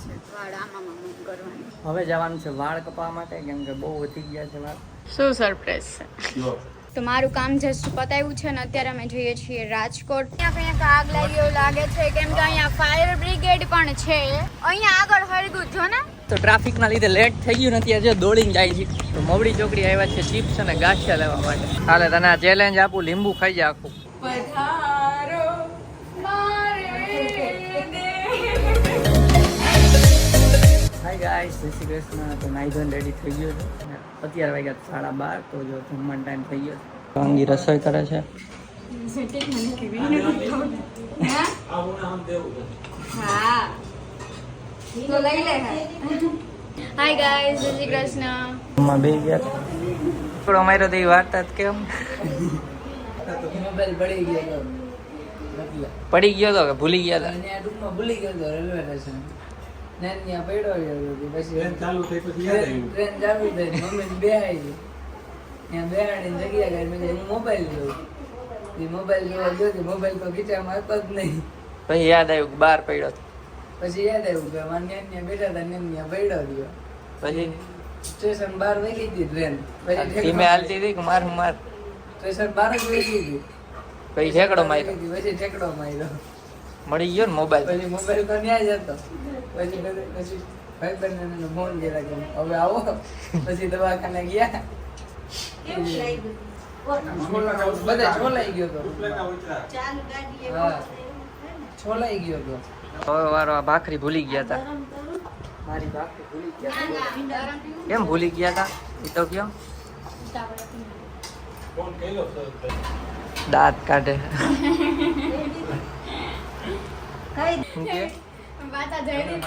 છે વાળ આમાં કરવાની. હવે જવાનું છે વાળ કપાવવા માટે, કેમ કે બહુ વધી ગયા છે વાળ. શું સરપ્રાઈઝ છે? તો મારું કામ જસ્ટ પતાવ્યું છે ને અત્યારે અમે જઈએ છીએ રાજકોટ. અહીંયા કંઈક આગ લાગી એવું લાગે છે, કેમ કે અહીંયા ફાયર બ્રિગેડ પણ છે. અહીંયા આગળ હળગું છો ને. તો ટ્રાફિકના લીધે લેટ થઈ ગયું નથી, આજે દોડીને જાય છે. તો મવડી ચોકડી આવ્યા છે ચિપ્સ અને ગાંઠિયા લેવા માટે. હાલે તને આ ચેલેન્જ આપું, લીંબુ ખાઈ જા આખું. પધારો મારે હાય ગાઈસ, જય શ્રી કૃષ્ણ. તો નાઈ ધોઈને રેડી થઈ ગયો છે. અત્યારે વાગ્યા 12:30. તો જો જમવાનો ટાઈમ થઈ ગયો છે. અંગી રસોઈ કરે છે. હા તો લઈ લે. હાય ગાઈસ, જય શ્રી કૃષ્ણ. માં બે ગયા થોડો માર્યો તો એ વાર્તા જ કેમ મોબાઈલ પડી ગયો તો કે ભૂલી ગયા હતા. ટૂંકમાં ભૂલી ગયો તો રેલવે સ્ટેશન ત્યાં પડ્યો પછી ટ્રેન ચાલુ થઈ મમ્મી બે આવી ત્યાં બેહાડીને જગ્યા કરી મેં હું મોબાઈલ જોઉં. મોબાઈલ જોવા ગયો મોબાઈલ તો ખીચામાં હતો જ નહીં. પછી યાદ આવ્યું કે બહાર પડ્યો. પછી યાદ આવ્યું કે મારે બેઠા હતા ત્યાં પડ્યો ગયો. પછી સ્ટેશન બહાર વહી ગઈ ટ્રેન. પછી મેં હાલતી હતી કે માર સ્ટેશન બહાર જ વહી ગઈ. પછી ઠેકડો માર્યો. પછી ઠેકડો માર્યો, મળી ગયો ને મોબાઈલ. પછી મોબાઈલ તો ન્યા જ હતો. પછી ભાઈ બંને ફોન કર્યા કે હવે આવો. પછી દવાખાને ગયા. બધા છોલાઈ ગયો હતો. હા છોલાઈ ગયો હતો. હવે વારો આ ભાખરી ભૂલી ગયા હતા. મારી ભાખરી ભૂલી ગયા. કેમ ભૂલી ગયા હતા એ તો કયો. દાંત કાઢે. પાછા જયદીપ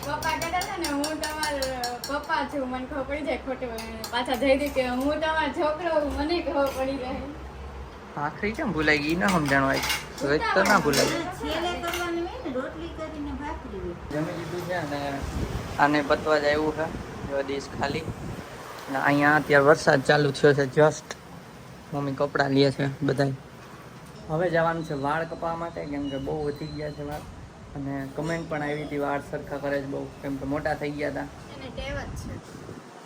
પપ્પા કહેતા હતા ને હું તમારા પપ્પા છું, મને ખબર પડી જાય ખોટું. પાછા જયદીપ કે હું તમારો છોકરો મને ખબર પડી જાય. ભાખરી કેમ ભૂલાઈ ગઈ ના સમજાણું હોય તો ના ભૂલાય. જમી લીધું છે અને આને પતવા જ આવ્યું છે જો દિવસ ખાલી. અને અહીંયા અત્યારે વરસાદ ચાલુ થયો છે જસ્ટ. મમ્મી કપડાં લે છે બધા. હવે જવાનું છે વાળ કપાવવા માટે, કેમ કે બહુ વધી ગયા છે વાળ. અને કમેન્ટ પણ આવી હતી વાળ સરખા કરે છે બહુ, કેમ કે મોટા થઈ ગયા હતા. એને ટેવ જ છે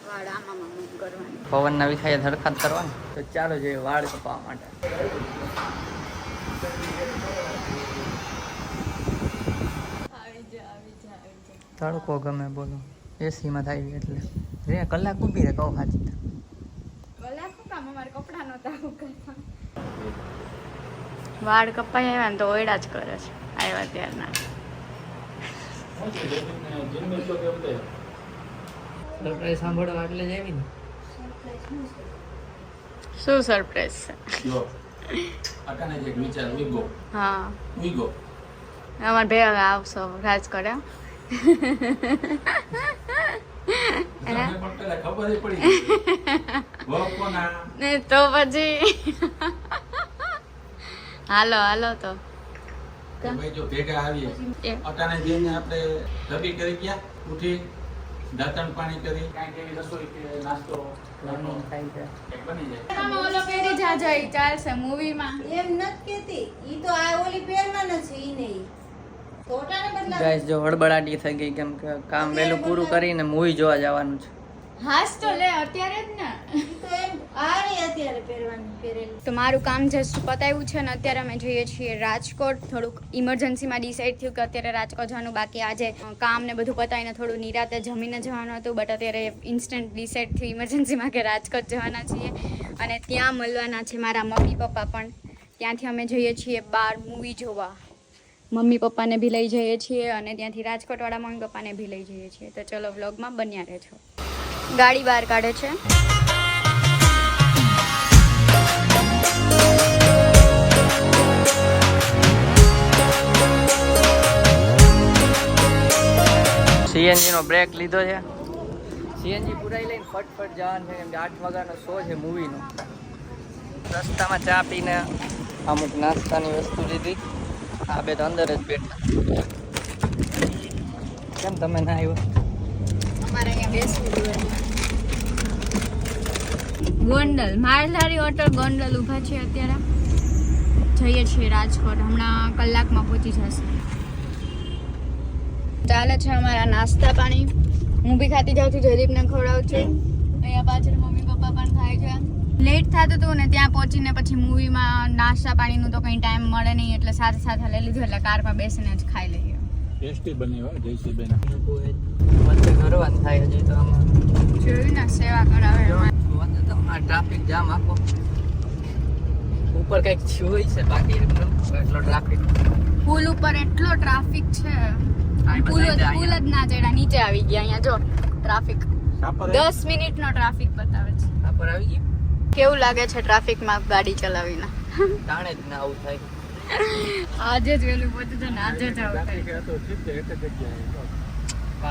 વાળ આમાં કરવાની. પવનના વિખાય સરખા જ કરવાના. તો ચાલો જોઈએ વાળ કપાવવા માટે. તડકો ગમે બોલો, એસીમાં થાય એટલે રે કલાક ઊભી રહે કહું સાચી. વાળ કપાઈ આવ્યા ને તો ઓયડા જ કરે છે આવ્યા ત્યારના. સરપ્રાઈઝ સાંભળવા એટલે જ આવી ને. શું સરપ્રાઈઝ છે? હા અમારે ભેગા આવશો રાજ કર્યા. તો પછી હાલો હાલો તો જો ભેગા આવીએ અટાણે જઈને આપણે રબી કરી ગયા, ઉઠી દાંતણ પાણી કરી કાંઈક એવી રસોઈ કે નાસ્તો બની જાય. ઓલો પહેરી જાજો ઈ ચાલશે મૂવીમાં. એમ નથી કેતી, ઈ તો આ ઓલી પહેરવાના છે ઈ નહીં. ફોટાને બદલા ગાઈસ જો હડબડાટી થઈ ગઈ, કેમ કે કામ વહેલું પૂરું કરીને મૂવી જોવા જવાનું છે. હાસ તો લે અત્યારે જ ને. ઈ તો એમ આરે અત્યારે પહેરવાની પહેરેલી. તો મારું કામ જસ્ટ પતાવ્યું છે ને અત્યારે અમે જઈએ છીએ રાજકોટ. થોડુંક ઇમરજન્સીમાં ડિસાઈડ થયું કે અત્યારે રાજકોટ જવાનું, બાકી આજે કામ ને બધું પતાવીને થોડું નિરાતે જમીને જવાનું હતું. બટ અત્યારે ઇન્સ્ટન્ટ ડિસાઈડ થયું ઇમરજન્સીમાં કે રાજકોટ જવાના છીએ અને ત્યાં મળવાના છે મારા મમ્મી પપ્પા પણ. ત્યાંથી અમે જઈએ છીએ બહાર મૂવી જોવા. મમ્મી પપ્પાને બી લઈ જઈએ છીએ અને ત્યાંથી રાજકોટવાળા મમ્મી પપ્પાને બી લઈ જઈએ છીએ. તો ચલો વ્લોગમાં બન્યા રહેજો. ગાડી બહાર કાઢે છે. સીએનજી નો બ્રેક લીધો છે. સીએનજી પુરાઈ લઈને ફટફટ જવાનું છે, કેમ કે 8 વાગ્યાનો શો છે મૂવીનો. રસ્તામાં ચા પીને અમુક નાસ્તાની વસ્તુ લીધી. આ બે તો અંદર જ બેઠા. કેમ તમે ના આવ્યો? અમારે અહીંયા બેસવું જોઈએ. ગોંડલ માલધારી હોટલ ગોંડલ ઊભા છે અત્યારે. જઈએ છીએ રાજકોટ. હમણાં કલાકમાં પહોંચી જશે. ચાલે છે અમારા નાસ્તા પાણી. હું બી ખાતી જાઉં છું, જયદીપને ખવડાવું છું. અહીંયા પાછળ મમ્મી પપ્પા પણ ખાય છે. લેટ થતું હતું ને ત્યાં પહોંચીને પછી મૂવીમાં નાસ્તા પાણીનું તો કંઈ ટાઈમ મળે નહીં, એટલે સાથે સાથે લઈ લીધું, એટલે કારમાં બેસીને જ ખાઈ લઈએ. ટેસ્ટી બની હો જયશ્રીબેન. વચ્ચે ઘરવાનું થાય હજી તો આમાં જોયું ને સેવા કરાવે. વચ્ચે તો આ ટ્રાફિક જામ આખો ઉપર કઈક હોય છે, બાકી એટલો ટ્રાફિક. પુલ ઉપર એટલો ટ્રાફિક છે, પુલ જ ના ચડ્યા, નીચે આવી ગયા. અહીંયા જો ટ્રાફિક 10 મિનિટનો ટ્રાફિક બતાવે છે. આ પર આવી ગયું. કેવું લાગે છે ટ્રાફિકમાં ગાડી ચલાવીને? તાણે જ ના આવું થાય. આજે જ વેલું પહોંચ્યું છે ને આજે જ આવું થાય.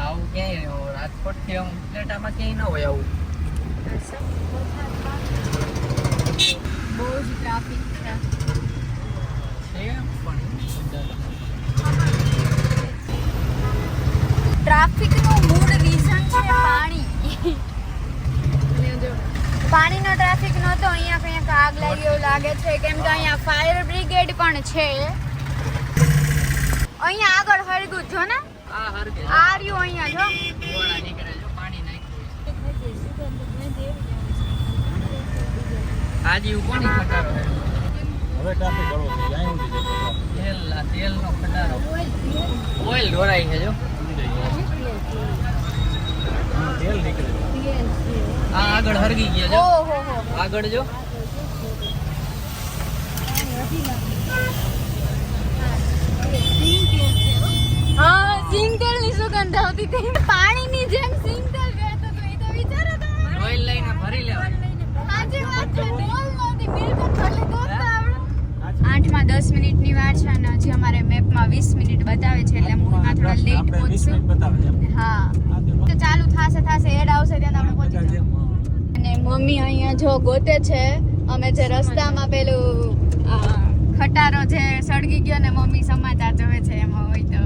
આવું ક્યાંય રાજકોટ થી આવું પ્લેટામાં ક્યાંય ન હોય આવું. બહુ જ ટ્રાફિક છે. ટ્રાફિકનું મૂળ રીઝન છે પાણી. પાણીનો ટ્રાફિક નહોતો, અહીંયા કંઈક આગ લાગી એવું લાગે છે, કેમ કે અહીંયા ફાયર બ્રિગેડ પણ છે. અહીંયા આગળ હળગું જો ને, આ હરગે આ રહ્યું અહીંયા જો. ગોળા નીકળે જો, પાણી નાખ્યું. આજી કોની ખટારો છે? હવે ટ્રાફિક ઘણો છે, જાય ઊંધી જગ્યાએ. તેલનો ખટારો. ઓઇલ ઢોળાય છે જો. તેલ નીકળે. આ આગળ હરગી ગયા જો. ઓહો હો. આગળ જો. હા, સિંગતેલની સુગંધ આવતી હતી. પાણીની જેમ સિંગતેલ વહેતો હતો, એ તો વિચારો તમે. ઓઇલ લઈને ભરી લેવાય. સાચી વાત છે, ડોલ નહોતી, બિલકુલ ભરલી દૂધ તો આવડે. 8માં 10 મિનિટની વાર છે અને હજી અમારે મેપમાં 20 મિનિટ બતાવે છે, એટલે મૂવીમાં થોડા લેટ પહોંચશું. હા, તો ચાલુ થાશે એડ આવશે ત્યાં આપણે પહોંચી જશું. અને મમ્મી અહીંયા જો ગોતે છે, અમે જે રસ્તામાં પેલું ખટારો જે સળગી ગયો ને મમ્મી સમાચાર જોવે છે એમાં હોય તો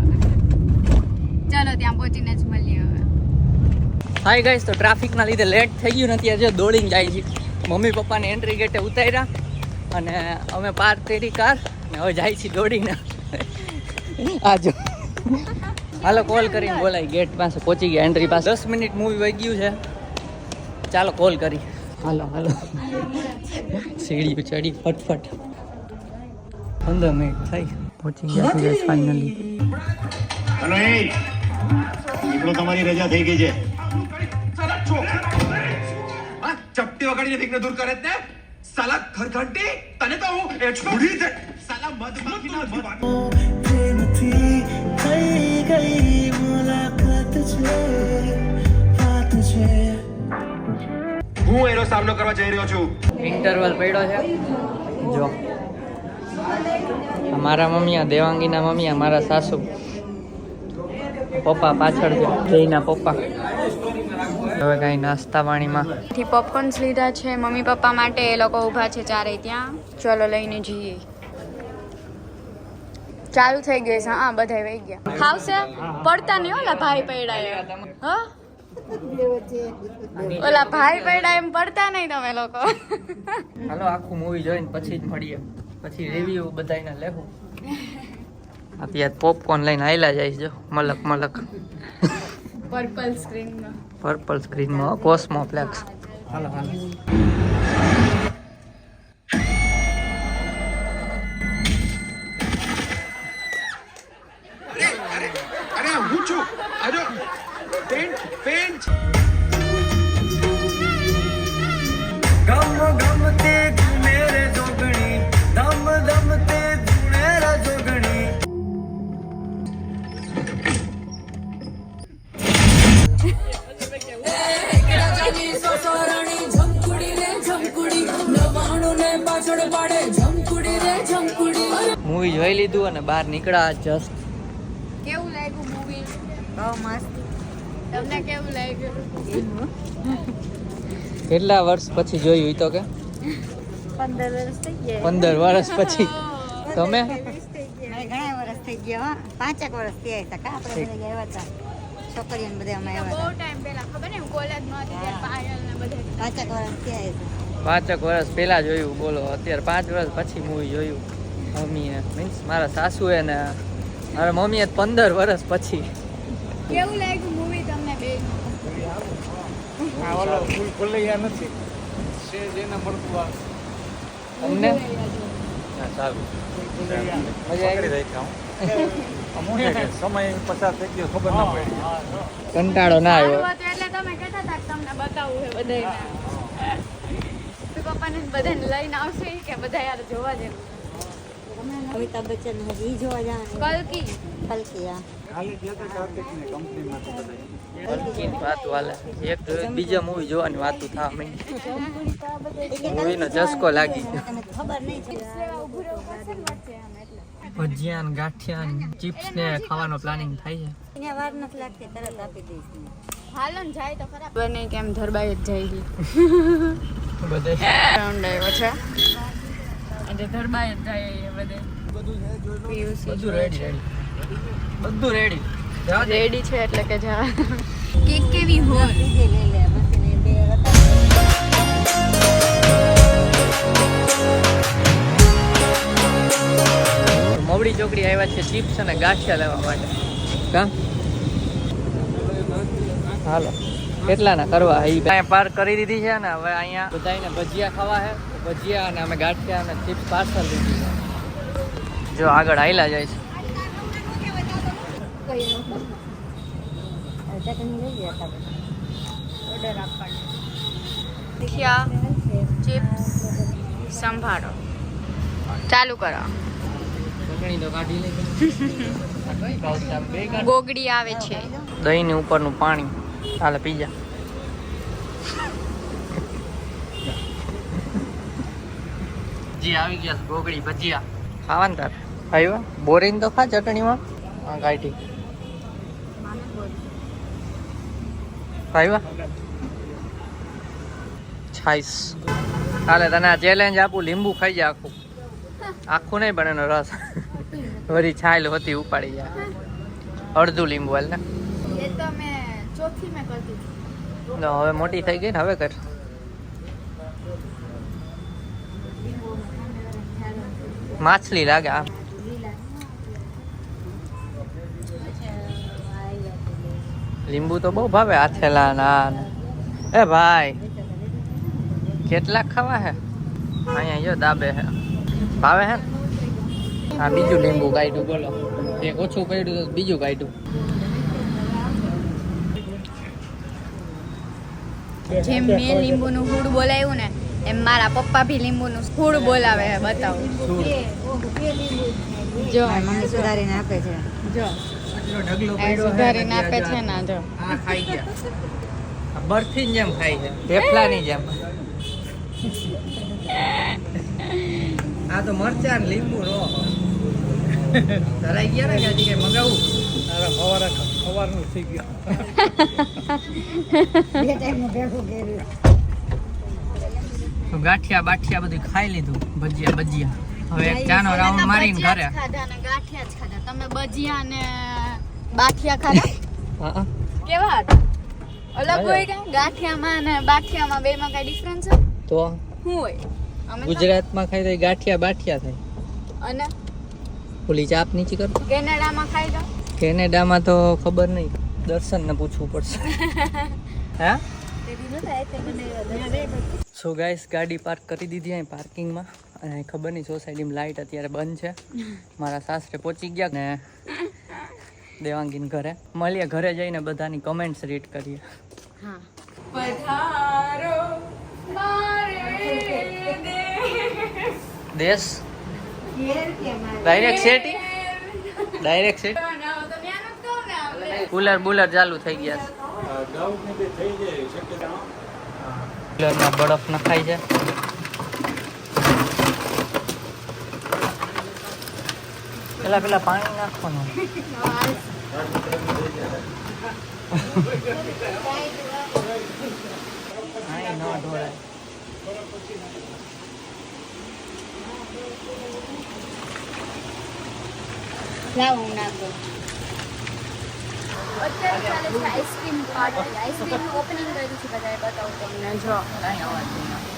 ચાલો ત્યાં પહોંચીને જ મળીએ હવે. હાય ગાઈસ, તો ટ્રાફિકના લીધે લેટ થઈ ગયું નથી. આજે દોડીને જાય છે. મમ્મી પપ્પાને એન્ટ્રી ગેટે ઉતાર્યા અને અમે પાર્ક કરી કાર ને હવે જાય છે દોડીને. આજો હાલો કોલ કરીને બોલાય, ગેટ પાસે પહોંચી ગયા, એન્ટ્રી પાસે. 10 મિનિટ મૂવી વહી ગયું છે, ચાલો કોલ કરી. હાલો સીડી ચડી ફટફટ. 15 મિનિટ થઈ પહોંચી ગયા છે ફાઇનલી. હલો એ નીકળો, તમારી રજા થઈ ગઈ છે. ચપટી વગાડીને ફીકને દૂર કરે ને સાલા ઘરઘંટી તને તો હું છોડી દે સાલા મધમાખીના પ્રેમથી થઈ ગઈ મુલાકાત છે, વાત છે. હું એનો સામનો કરવા જઈ રહ્યો છું. ઇન્ટરવલ પડ્યો છે જો. મારા મમ્મી, આ દેવાંગીના મમ્મી, આ મારા સાસુ, પપ્પા પાછળ છે, જયના પપ્પા. હવે કાંઈ નાસ્તા પાણીમાં પોપકોર્ન્સ લીધા છે મમ્મી પપ્પા માટે, એ લોકો ઊભા છે ચારે ત્યાં. ચલો લઈને જઈએ. ચાલુ થઈ ગઈ છે. હા, બધાય વહી ગયા. ખાવશે પડતા નહીં ઓલા ભાઈ પૈડા. હા, ઓલા ભાઈ પૈડા એમ પડતા નહીં તમે લોકો. હાલો આખું મૂવી જોઈને પછી જ મળીએ, પછી રિવ્યુ બધાને લેવું. અત્યારે પોપકોર્ન લઈને આયલા જાય જો. મલક પર્પલ સ્ક્રીનમાં, પર્પલ સ્ક્રીનમાં કોસ્મોપ્લેક્સ. હાલો અરે હું છું આજો પેન્ટ ગમ ગમ તે મેરે જોગણી, દમ દમ તે મેરા જોગણી. મૂવી જોઈ લીધું અને બહાર નીકળ્યા જસ્ટ. કેવું લાગ્યું મૂવી? બહુ મસ્ત. તમને કેવું લાગ્યું? કેટલા વર્ષ પછી જોયું ઈ તો કે? 15 વર્ષ થઈ ગયા. 15 વર્ષ પછી. તમે? ઘણા વર્ષ થઈ ગયા. 5 વર્ષ થયા હતા કા આપણે બધા ગયા હતા. છોકરીઓને બધા અમે બહુ આવ્યા ટાઈમ પહેલા ખબર ને કોલેજમાં હતી ત્યારે પાયલ ને બધા. હતા. 5 વર્ષ થયા છે. 5 વર્ષ પહેલા જોયું બોલો. અત્યારે 5 વર્ષ પછી મૂવી જોયું મમ્મીએ, મીન્સ મારા સાસુએ ને મારા મમ્મીએ 15 વર્ષ પછી. કેવું લાગ્યું મૂવી તમને બે આ ઓલો ફૂલ ખોલૈયા નથી છે જેને મળતું આ અમને સારું મજા આવી અમુને કે સમય પસાર થઈ ગયો ખબર ના પડી કંટાળો ના આવ્યો સારું હતું એટલે તમે કહેતા હતા કે તમને બતાવવું છે બધાને પપ્પાને બધાને લઈને આવશે કે બધા યાર જોવા જેવું અમિતાભ બચ્ચન હજી જોવા જવાનું કલ્કી કલ્કી આ ખાલી જે તો કાર્તિકની કંપનીમાંથી બધા કલ્કીની વાત વાલે એક બીજા મૂવી જોવાની વાતું થા માંડી મૂવીનો ચસ્કો લાગી ગયો તને ખબર નહીં છે ઉભું રહેવું પડશે ને વચ્ચે આમ એટલે ભજીયા ને ગાંઠિયા ને ચિપ્સ ને ખાવાનો પ્લાનિંગ થાય છે એને વાર નથી લાગતી તરત આપી દઈશ હાલો ને જાય તો ખરાબ બને કેમ ધરબાઈ જ જાય બધે રાઉન્ડ આવ્યો છે એટલે ધરબાઈ જ જાય એ બધે બધું રેડી બધું રેડી રેડી છે એટલે કે જા કેક કેવી હોય બીજે લઈ લે મશીન બે હતા મોવડી ચોકડી આવ્યા છે ચિપ્સ અને ગાંઠિયા લેવા માટે કા હાલો કેટલાના કરવા અહીંયા પાર્ક કરી દીધી છે ને હવે અહીંયા બધાને ભજીયા ખાવા છે ભજીયા અને અમે ગાંઠિયા અને ચિપ્સ પાર્સલ લીધી છે જો આગળ આયલા જાય છે ચટણી લઈ ગયા હતા ઓર્ડર આપવાનો ગાંઠિયા ચિપ્સ સંભાળો ચાલુ કરો ચટણી તો કાઢી લીધી ગોગડી આવે છે દહીં ની ઉપરનું પાણી હાલે પીજા જી આવી ગયા છે ગોગડી ભજીયા ખાવાનું તાર આવ્યા બોરીને તો ખા ચટણીમાં હા કાઢી આવ્યા છાઈસ હાલે તને આ ચેલેન્જ આપું લીંબુ ખાઈ જા આખું આખું નહીં પણ એનો રસ વળી છાલ હોતી ઉપાડી જાય અડધું લીંબુ હાલ ને એ તો મેં ચોથી મેં કરતી લો, હવે મોટી થઈ ગઈ ને હવે કર માછલી લાગે આ લીંબુ તો બહુ ભાવે આથેલા ના એ ભાઈ કેટલા ખાવા હે અહીંયા જો દાબે હે ભાવે હે આ બીજું લીંબુ કાઢ્યું બોલો એક ઓછું પડ્યું તો બીજું કાઢ્યું જેમ મેં લીંબુનું હૂડ બોલાવ્યું ને એમ મારા પપ્પા ભી લીંબુનું હૂડ બોલાવે છે બતાવું જો મમ્મી સુધારીને આપે છે જો એડ ઉધારીને આપે છે ને જો આ ખાઈ ગયા આ બરફી જેમ ખાઈ છે થેપલાની જેમ આ તો મરચાં ને લીંબુ રો તરાઈ ગયા ને કે હજી કઈ મગાવું સવારનું થઈ ગયું બે ટાઈમનું ભેગું કર્યું તો ગાંઠિયા બાઠિયા બધું ખાઈ લીધું ભજીયા ભજીયા હવે એક ચાનો રાઉન્ડ મારીને ઘરે ખાધા ને ગાંઠિયા જ ખાધા તમે ભજીયા ને બાઠિયા ખાધા હા કેવા હતા અલગ હોય કે ગાંઠિયામાં અને બાઠિયામાં બેમાં કઈ ડિફરન્સ છે તો શું હોય અમે ગુજરાતમાં ખાઈ તો ગાંઠિયા બાઠિયા થાય અને ઓલી ચાપ નીચી કરો કેનેડામાં ખાઈ દો કેનેડામાં તો ખબર નહીં દર્શનને પૂછવું પડશે હા સો ગાઈસ ગાડી પાર્ક કરી દીધી અહીં પાર્કિંગમાં અને ખબર નહીં સોસાયટીમાં લાઇટ અત્યારે બંધ છે મારા સાસરે પહોંચી ગયા ને દેવાંગીન ઘરે મળીએ ઘરે જઈને બધાની કમેન્ટ્સ રીડ કરીએ હા દેશ ડાયરેક્ટ સેટી ડાયરેક્ટ સેટ કુલર બુલર ચાલુ થઈ ગયા છે કુલરમાં બરફ નખાય છે પેલા પાણી નાખવાનું હા ન ઢોળાય લાવ હું નાખું અત્યારે ચાલે છે આઈસ્ક્રીમ પાર્ટી આઈસ્ક્રીમનું ઓપનિંગ કર્યું છે બધાએ બતાવું તમને જો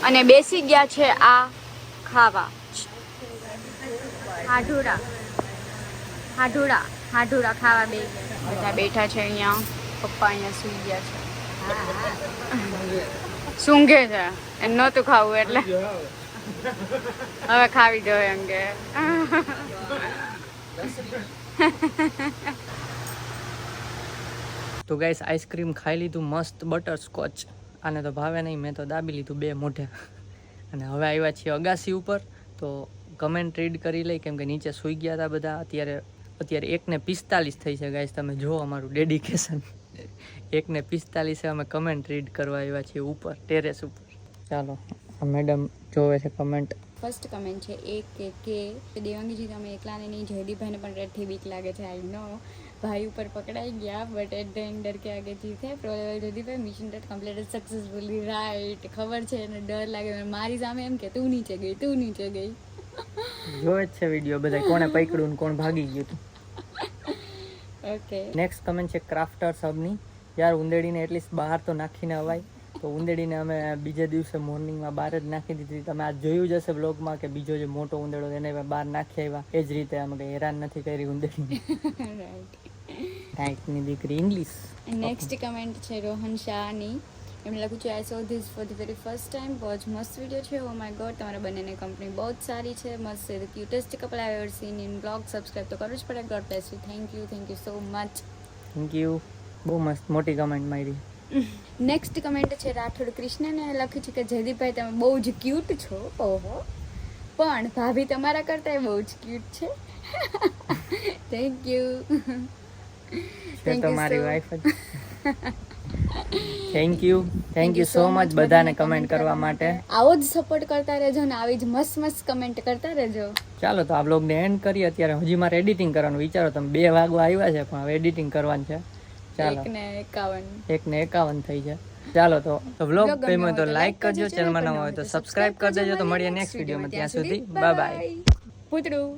અને બેસી ગયા છે આ ખાવા હાઢુડા ખાવા બે ગયા બધા બેઠા છે અહીંયા. પપ્પા અહીંયા સૂઈ ગયા છે. હા હા સૂંઘે છે એને નહોતું ખાવું એટલે હવે ખાવી જોઈએ એમ કે. તો ગાઈસ આઈસ્ક્રીમ ખાઈ લીધું મસ્ત બટર સ્કોચ. આને તો ભાવે નહીં, મેં તો દાબી લીધું 2 મોઢે. અને હવે આવ્યા છીએ અગાસી ઉપર. તો કમેન્ટ રીડ કરી લઈ, કેમ કે નીચે સૂઈ ગયા હતા બધા. અત્યારે 1:45 થઈ છે ગાઈસ, તમે જુઓ અમારું ડેડિકેશન. 1:45 અમે કમેન્ટ રીડ કરવા આવ્યા છીએ ઉપર ટેરેસ ઉપર. ચાલો, આ મેડમ જોવે છે કમેન્ટ. ફર્સ્ટ કમેન્ટ છે એક કે દેવાંગીજી તમે એકલાને નહીં, જયદીપભાઈને પણ રેડથી બીક લાગે છે. આઈ નો ભાઈ ઉપર પકડાઈ ગયા, બટ એટ ધ એન્ડ ડર કે આગે જીતે. પ્રો લેવલ જયદીપભાઈ mission that completed successfully. Right, ખબર છે એને ડર લાગે મારી સામે એમ કે તું નીચે ગઈ. જોવે જ છે વિડીયો બધા, કોણે પકડ્યું ને કોણ ભાગી ગયું હતું. ઓકે, નેક્સ્ટ કમેન્ટ છે ક્રાફ્ટર સબની. યાર ઉંદેડીને એટલીસ્ટ બહાર તો નાખીને અવાય. તો ઉંદેડીને અમે બીજે દિવસે મોર્નિંગમાં બહાર જ નાખી દીધી. તમે આજ જોયું જ હશે બ્લોગમાં કે બીજો જે મોટો ઉંદેડો એને બહાર નાખી આવ્યા. એ જ રીતે અમે કંઈ હેરાન નથી કરી ઉંદેડીને. રાઈટ. નાઇટની દીકરી ઇંગ્લિશ. નેક્સ્ટ કમેન્ટ છે રોહન શાહની. એમને લખ્યું છે I saw this for the very first time. બહુ જ મસ્ત વિડીયો છે. ઓ માય ગોડ, તમારા બંનેની કંપની બહુ જ સારી છે. મસ્ત છે. The cutest couple I ever seen in blog. Subscribe તો કરવું જ પડે. God bless you. Thank you so much. Thank you. બહુ મસ્ત મોટી કમેન્ટ મારી. નેક્સ્ટ કમેન્ટ છે રાઠોડ કૃષ્ણને. લખ્યું છે કે જયદીપભાઈ તમે બહુ જ ક્યુટ છો. ઓહો, પણ ભાભી તમારા કરતાં બહુ જ ક્યુટ છે. Thank you. છે તો મારી વાઈફ જ. થેન્ક યુ સો મચ બધાને કમેન્ટ કરવા માટે. આવો જ સપોર્ટ કરતા રહેજો ને આવી જ મસ્ત કમેન્ટ કરતા રહેજો. ચાલો તો આ બ્લોગને એન્ડ કરીએ. અત્યારે હજી મારે એડિટિંગ કરવાનું. વિચારો તમે 2 વાગવા આવ્યા છે પણ હવે એડિટિંગ કરવાનું છે. ચાલો, 1:51 થઈ છે. ચાલો તો વ્લોગ ગમ્યો તો લાઈક કરજો, ચેનલમાં નવા હોય તો સબસ્ક્રાઇબ કરી દેજો. તો મળીએ નેક્સ્ટ વિડીયોમાં. ત્યાં સુધી બાય બાય. પૂતળું.